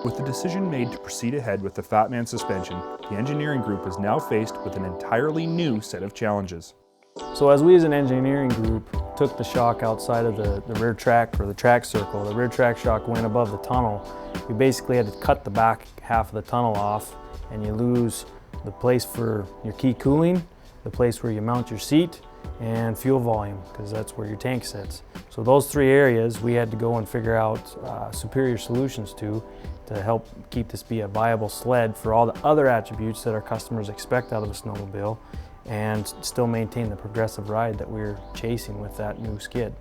With the decision made to proceed ahead with the Fatman suspension, the engineering group is now faced with an entirely new set of challenges. So as we as an engineering group took the shock outside of the rear track or the track circle, the rear track shock went above the tunnel, we basically had to cut the back half of the tunnel off, and you lose the place for your key cooling, the place where you mount your seat, and fuel volume, because that's where your tank sits. So those three areas we had to go and figure out superior solutions to help keep this be a viable sled for all the other attributes that our customers expect out of a snowmobile, and still maintain the progressive ride that we're chasing with that new skid.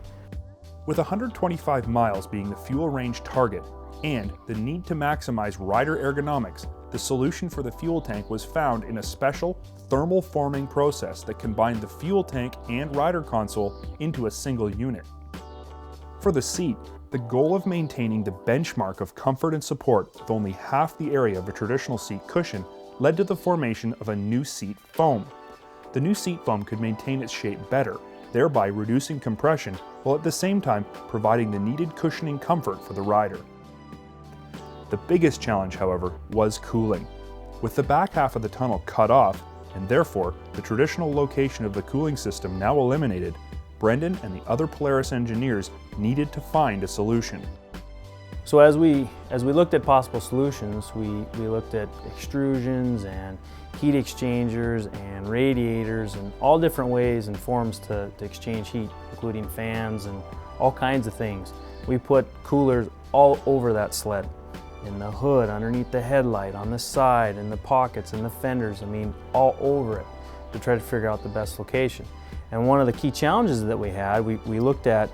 With 125 miles being the fuel range target and the need to maximize rider ergonomics, the solution for the fuel tank was found in a special thermal forming process that combined the fuel tank and rider console into a single unit. For the seat, the goal of maintaining the benchmark of comfort and support with only half the area of a traditional seat cushion led to the formation of a new seat foam. The new seat foam could maintain its shape better, thereby reducing compression while at the same time providing the needed cushioning comfort for the rider. The biggest challenge, however, was cooling. With the back half of the tunnel cut off, and therefore the traditional location of the cooling system now eliminated, Brendan and the other Polaris engineers needed to find a solution. So as we looked at possible solutions, we looked at extrusions and heat exchangers and radiators and all different ways and forms to exchange heat, including fans and all kinds of things. We put coolers all over that sled, in the hood, underneath the headlight, on the side, in the pockets, in the fenders, I mean all over it, to try to figure out the best location. And one of the key challenges that we had, we looked at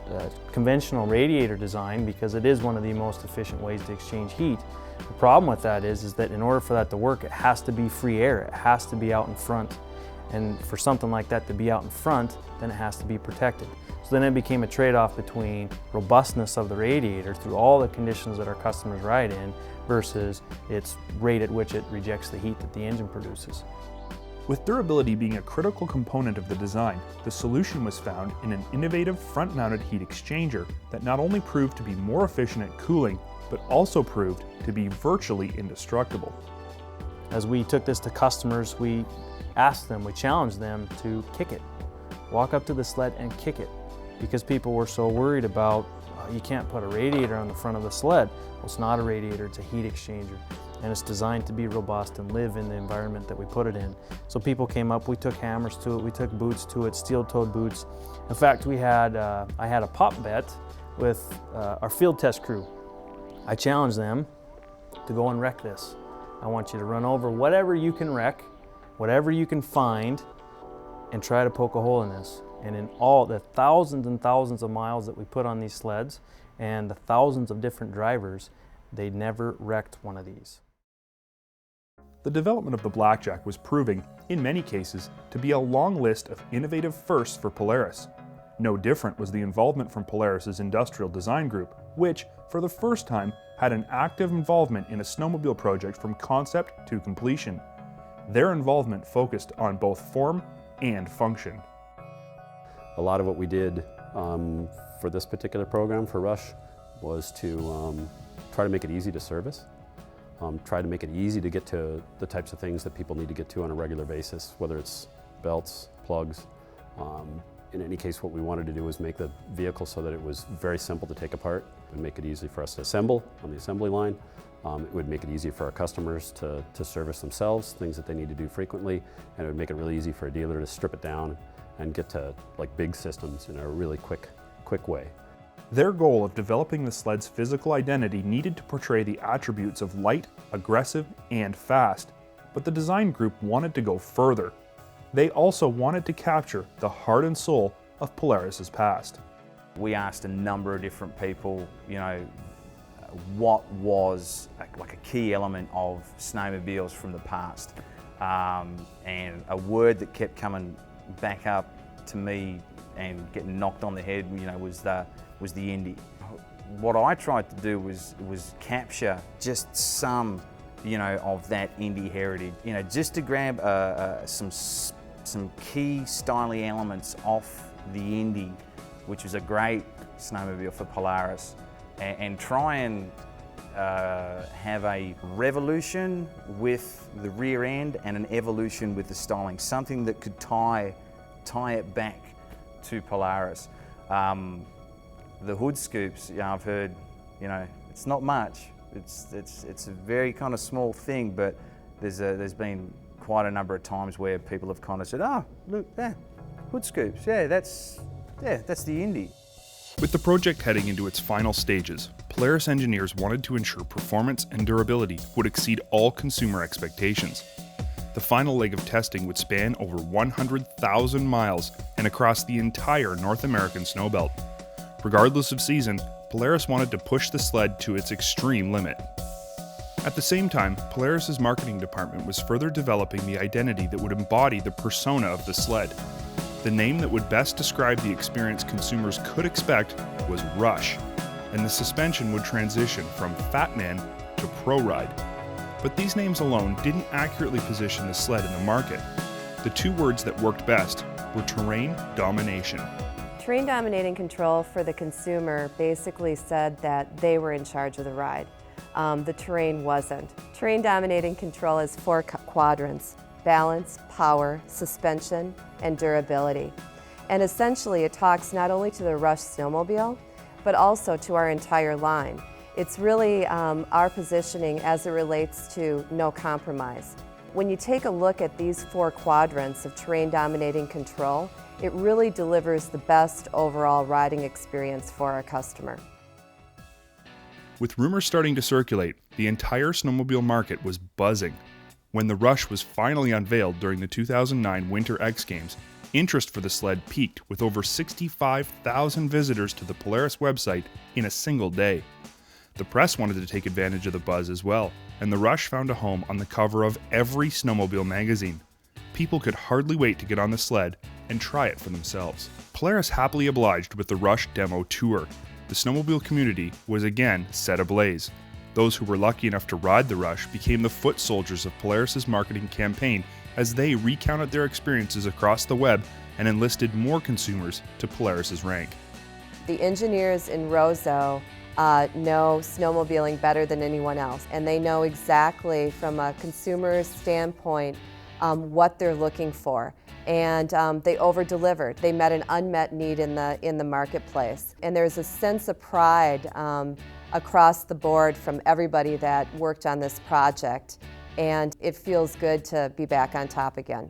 conventional radiator design because it is one of the most efficient ways to exchange heat. The problem with that is that in order for that to work, it has to be free air, it has to be out in front. And for something like that to be out in front, then it has to be protected. So then it became a trade-off between robustness of the radiator through all the conditions that our customers ride in versus its rate at which it rejects the heat that the engine produces. With durability being a critical component of the design, the solution was found in an innovative front-mounted heat exchanger that not only proved to be more efficient at cooling, but also proved to be virtually indestructible. As we took this to customers, we asked them, we challenged them to kick it. Walk up to the sled and kick it. Because people were so worried about, you can't put a radiator on the front of the sled. Well, it's not a radiator, it's a heat exchanger. And it's designed to be robust and live in the environment that we put it in. So people came up, we took hammers to it, we took boots to it, steel-toed boots. In fact, I had a pop bet with our field test crew. I challenged them to go and wreck this. I want you to run over whatever you can wreck, whatever you can find, and try to poke a hole in this. And in all the thousands and thousands of miles that we put on these sleds and the thousands of different drivers, they never wrecked one of these. The development of the Blackjack was proving, in many cases, to be a long list of innovative firsts for Polaris. No different was the involvement from Polaris's industrial design group, which, for the first time, had an active involvement in a snowmobile project from concept to completion. Their involvement focused on both form and function. A lot of what we did for this particular program for Rush was to try to make it easy to service, try to make it easy to get to the types of things that people need to get to on a regular basis, whether it's belts, plugs. In any case, what we wanted to do was make the vehicle so that it was very simple to take apart and make it easy for us to assemble on the assembly line. It would make it easy for our customers to service themselves, things that they need to do frequently, and it would make it really easy for a dealer to strip it down and get to like big systems in a really quick way. Their goal of developing the sled's physical identity needed to portray the attributes of light, aggressive, and fast, but the design group wanted to go further. They also wanted to capture the heart and soul of Polaris's past. We asked a number of different people, what was like a key element of snowmobiles from the past, and a word that kept coming back up to me and getting knocked on the head, was the indie. What I tried to do was capture just some, of that indie heritage, just to grab some key styling elements off the Indy, which was a great snowmobile for Polaris, and try and have a revolution with the rear end and an evolution with the styling, something that could tie it back to Polaris. The hood scoops, I've heard, it's not much. It's a very kind of small thing, but there's been quite a number of times where people have kind of said, "Oh, look, there, hood scoops. Yeah, that's the Indy." With the project heading into its final stages, Polaris engineers wanted to ensure performance and durability would exceed all consumer expectations. The final leg of testing would span over 100,000 miles and across the entire North American snowbelt. Regardless of season, Polaris wanted to push the sled to its extreme limit. At the same time, Polaris's marketing department was further developing the identity that would embody the persona of the sled. The name that would best describe the experience consumers could expect was Rush, and the suspension would transition from Fat Man to Pro Ride. But these names alone didn't accurately position the sled in the market. The two words that worked best were terrain domination. Terrain dominating control for the consumer basically said that they were in charge of the ride. The terrain wasn't. Terrain dominating control has four quadrants: balance, power, suspension, and durability. And essentially it talks not only to the Rush snowmobile, but also to our entire line. It's really our positioning as it relates to no compromise. When you take a look at these four quadrants of terrain dominating control, it really delivers the best overall riding experience for our customer. With rumors starting to circulate, the entire snowmobile market was buzzing. When the Rush was finally unveiled during the 2009 Winter X Games, interest for the sled peaked with over 65,000 visitors to the Polaris website in a single day. The press wanted to take advantage of the buzz as well, and the Rush found a home on the cover of every snowmobile magazine. People could hardly wait to get on the sled and try it for themselves. Polaris happily obliged with the Rush demo tour. The snowmobile community was again set ablaze. Those who were lucky enough to ride the Rush became the foot soldiers of Polaris's marketing campaign as they recounted their experiences across the web and enlisted more consumers to Polaris's rank. The engineers in Roseau know snowmobiling better than anyone else, and they know exactly from a consumer's standpoint what they're looking for. And they over-delivered. They met an unmet need in the marketplace. And there's a sense of pride across the board from everybody that worked on this project. And it feels good to be back on top again.